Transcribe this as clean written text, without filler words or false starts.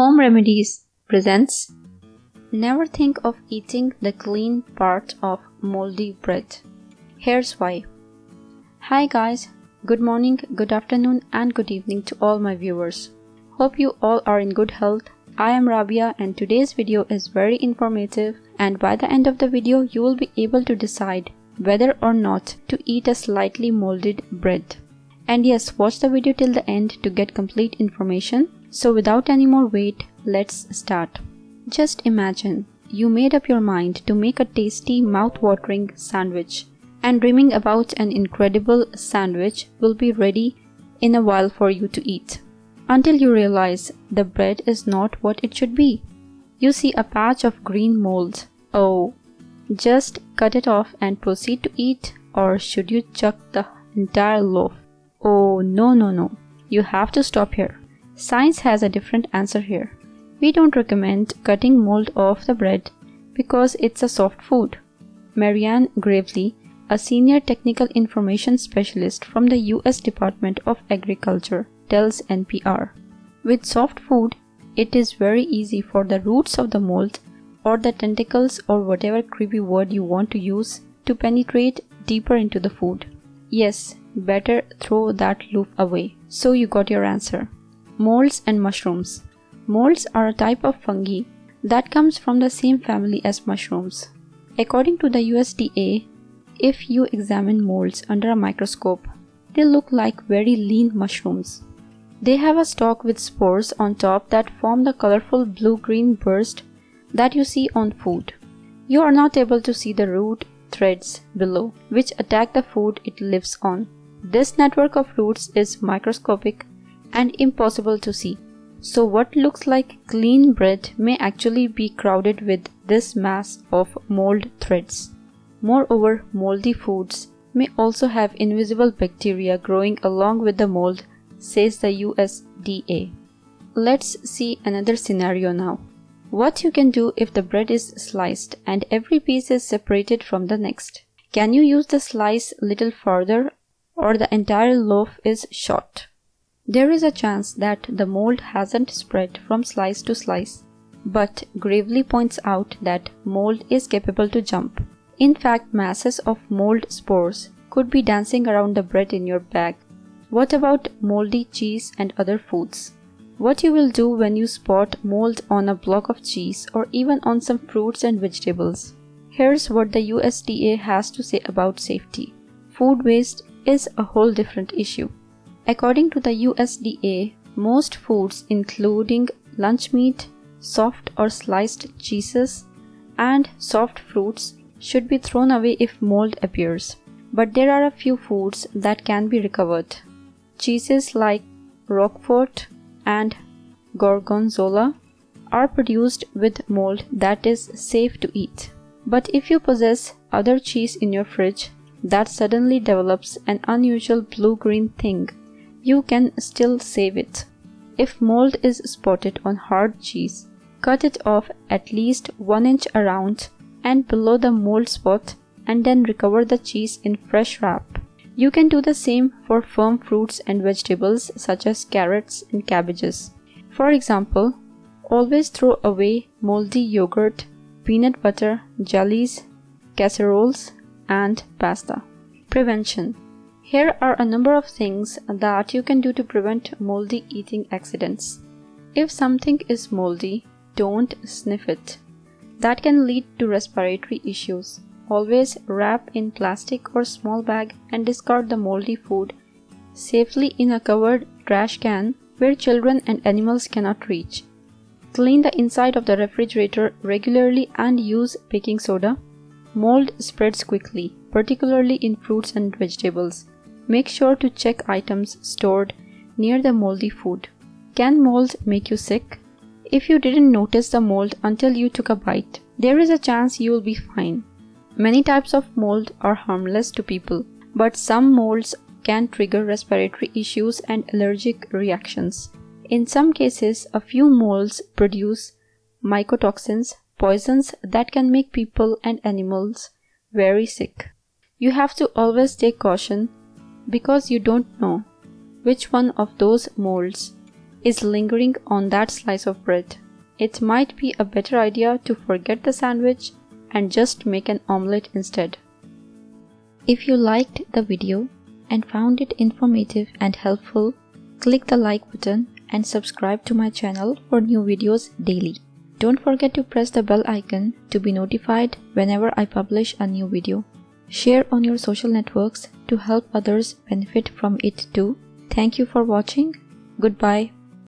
Home Remedies presents Never think of eating the clean part of moldy bread. Here's why. Hi guys, good morning, good afternoon and good evening to all my viewers. Hope you all are in good health. I am Rabia and today's video is very informative, and by the end of the video you will be able to decide whether or not to eat a slightly molded bread. And yes, watch the video till the end to get complete information. So without any more wait, let's start. Just imagine you made up your mind to make a tasty, mouth-watering sandwich, and dreaming about an incredible sandwich will be ready in a while for you to eat. Until you realize the bread is not what it should be. You see a patch of green mold. Oh, just cut it off and proceed to eat, or should you chuck the entire loaf? Oh, no. You have to stop here. Science has a different answer here. We don't recommend cutting mold off the bread because it's a soft food. Marianne Gravely, a senior technical information specialist from the US Department of Agriculture, tells NPR. With soft food, it is very easy for the roots of the mold or the tentacles or whatever creepy word you want to use to penetrate deeper into the food. Yes, better throw that loaf away. So you got your answer. Molds and mushrooms. Molds are a type of fungi that comes from the same family as mushrooms. According to the USDA, if you examine molds under a microscope, they look like very lean mushrooms. They have a stalk with spores on top that form the colorful blue-green burst that you see on food. You are not able to see the root threads below, which attack the food it lives on. This network of roots is microscopic and impossible to see. So what looks like clean bread may actually be crowded with this mass of mold threads. Moreover, moldy foods may also have invisible bacteria growing along with the mold, says the USDA. Let's see another scenario now. What you can do if the bread is sliced and every piece is separated from the next. Can you use the slice little further, or the entire loaf is short? There is a chance that the mold hasn't spread from slice to slice, but Gravely points out that mold is capable to jump. In fact, masses of mold spores could be dancing around the bread in your bag. What about moldy cheese and other foods? What you will do when you spot mold on a block of cheese or even on some fruits and vegetables? Here's what the USDA has to say about safety. Food waste is a whole different issue. According to the USDA, most foods including lunch meat, soft or sliced cheeses, and soft fruits should be thrown away if mold appears. But there are a few foods that can be recovered. Cheeses like Roquefort and Gorgonzola are produced with mold that is safe to eat. But if you possess other cheese in your fridge that suddenly develops an unusual blue-green thing, you can still save it. If mold is spotted on hard cheese, cut it off at least 1 inch around and below the mold spot and then recover the cheese in fresh wrap. You can do the same for firm fruits and vegetables such as carrots and cabbages. For example, always throw away moldy yogurt, peanut butter, jellies, casseroles, and pasta. Prevention. Here are a number of things that you can do to prevent moldy eating accidents. If something is moldy, don't sniff it. That can lead to respiratory issues. Always wrap in plastic or small bag and discard the moldy food safely in a covered trash can where children and animals cannot reach. Clean the inside of the refrigerator regularly and use baking soda. Mold spreads quickly, particularly in fruits and vegetables. Make sure to check items stored near the moldy food. Can mold make you sick? If you didn't notice the mold until you took a bite, there is a chance you will be fine. Many types of mold are harmless to people, but some molds can trigger respiratory issues and allergic reactions. In some cases, a few molds produce mycotoxins, poisons that can make people and animals very sick. You have to always take caution because you don't know which one of those molds is lingering on that slice of bread. It might be a better idea to forget the sandwich and just make an omelette instead. If you liked the video and found it informative and helpful, click the like button and subscribe to my channel for new videos daily. Don't forget to press the bell icon to be notified whenever I publish a new video. Share on your social networks to help others benefit from it too. Thank you for watching. Goodbye.